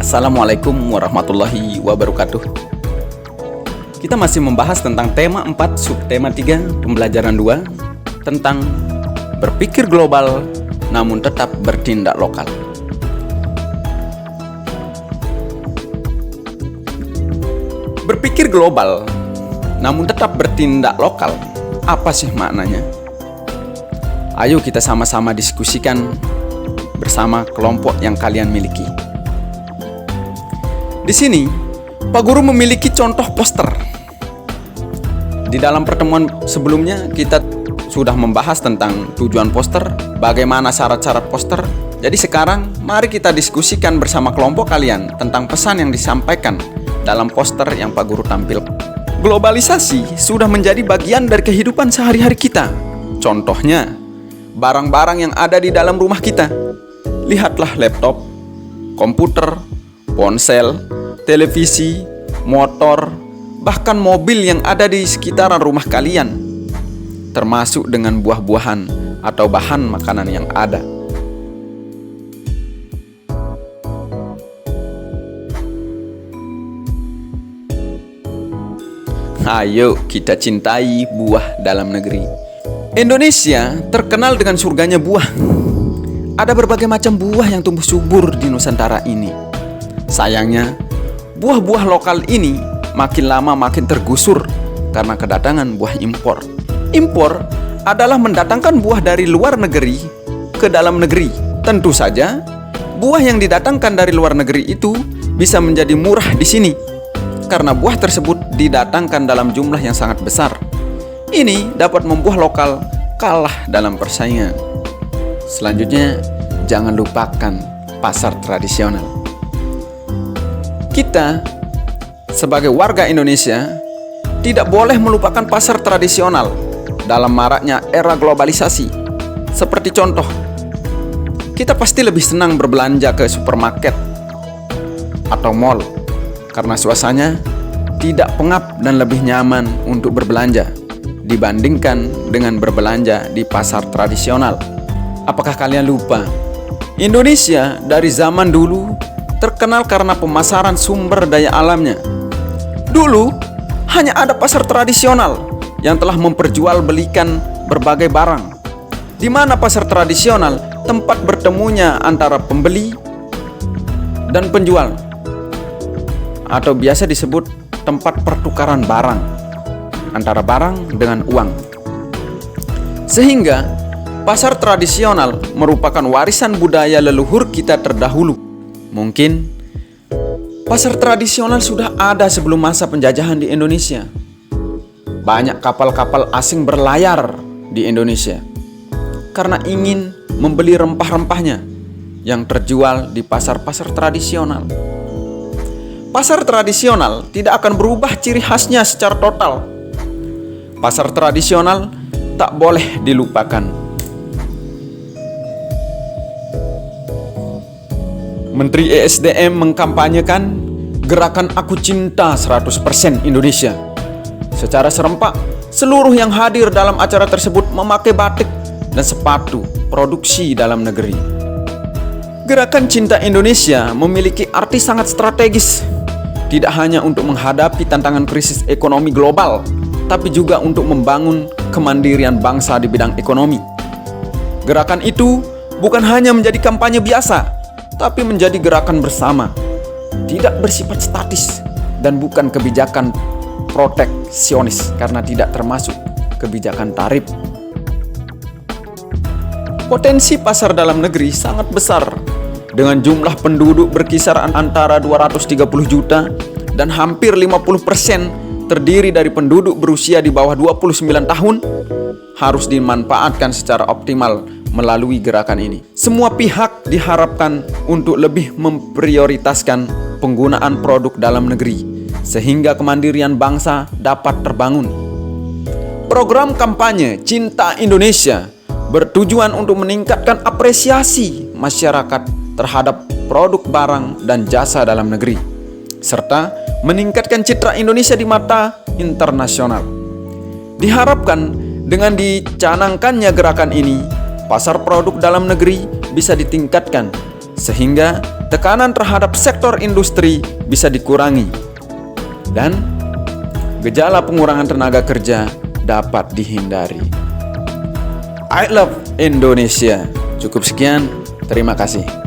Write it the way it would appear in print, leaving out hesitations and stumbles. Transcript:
Assalamualaikum warahmatullahi wabarakatuh. Kita masih membahas tentang tema 4 subtema 3 pembelajaran 2 tentang berpikir global namun tetap bertindak lokal. Berpikir global namun tetap bertindak lokal, apa sih maknanya? Ayo kita sama-sama diskusikan bersama kelompok yang kalian miliki. Di sini, Pak Guru memiliki contoh poster. Di dalam pertemuan sebelumnya, kita sudah membahas tentang tujuan poster, bagaimana syarat-syarat poster. Jadi sekarang, mari kita diskusikan bersama kelompok kalian tentang pesan yang disampaikan dalam poster yang Pak Guru tampil. Globalisasi sudah menjadi bagian dari kehidupan sehari-hari kita. Contohnya, barang-barang yang ada di dalam rumah kita. Lihatlah laptop, komputer, ponsel, televisi, motor, bahkan mobil yang ada di sekitaran rumah kalian, termasuk dengan buah-buahan atau bahan makanan yang ada. Ayo kita cintai buah dalam negeri. Indonesia terkenal dengan surganya buah. Ada berbagai macam buah yang tumbuh subur di Nusantara ini. Sayangnya, buah-buah lokal ini makin lama makin tergusur karena kedatangan buah impor. Impor adalah mendatangkan buah dari luar negeri ke dalam negeri. Tentu saja, buah yang didatangkan dari luar negeri itu bisa menjadi murah di sini karena buah tersebut didatangkan dalam jumlah yang sangat besar. Ini dapat membuat lokal kalah dalam persaingan. Selanjutnya, jangan lupakan pasar tradisional. Kita, sebagai warga Indonesia, tidak boleh melupakan pasar tradisional dalam maraknya era globalisasi. Seperti contoh, kita pasti lebih senang berbelanja ke supermarket atau mall karena suasananya tidak pengap dan lebih nyaman untuk berbelanja dibandingkan dengan berbelanja di pasar tradisional. Apakah kalian lupa? Indonesia dari zaman dulu terkenal karena pemasaran sumber daya alamnya. Dulu hanya ada pasar tradisional yang telah memperjualbelikan berbagai barang, di mana pasar tradisional tempat bertemunya antara pembeli dan penjual, atau biasa disebut tempat pertukaran barang antara barang dengan uang. Sehingga pasar tradisional merupakan warisan budaya leluhur kita terdahulu. Mungkin pasar tradisional sudah ada sebelum masa penjajahan di Indonesia. Banyak kapal-kapal asing berlayar di Indonesia karena ingin membeli rempah-rempahnya yang terjual di pasar-pasar tradisional. Pasar tradisional tidak akan berubah ciri khasnya secara total. Pasar tradisional tak boleh dilupakan. Menteri ESDM mengkampanyekan gerakan Aku Cinta 100% Indonesia. Secara serempak, seluruh yang hadir dalam acara tersebut memakai batik dan sepatu produksi dalam negeri. Gerakan Cinta Indonesia memiliki arti sangat strategis, tidak hanya untuk menghadapi tantangan krisis ekonomi global, tapi juga untuk membangun kemandirian bangsa di bidang ekonomi. Gerakan itu bukan hanya menjadi kampanye biasa, tapi menjadi gerakan bersama, tidak bersifat statis, dan bukan kebijakan proteksionis karena tidak termasuk kebijakan tarif. Potensi pasar dalam negeri sangat besar, dengan jumlah penduduk berkisar antara 230 juta dan hampir 50% terdiri dari penduduk berusia di bawah 29 tahun, harus dimanfaatkan secara optimal melalui gerakan ini. Semua pihak diharapkan untuk lebih memprioritaskan penggunaan produk dalam negeri, sehingga kemandirian bangsa dapat terbangun. Program kampanye Cinta Indonesia bertujuan untuk meningkatkan apresiasi masyarakat terhadap produk barang dan jasa dalam negeri, serta meningkatkan citra Indonesia di mata internasional. Diharapkan dengan dicanangkannya gerakan ini, pasar produk dalam negeri bisa ditingkatkan sehingga tekanan terhadap sektor industri bisa dikurangi, dan gejala pengurangan tenaga kerja dapat dihindari. I love Indonesia. Cukup sekian, terima kasih.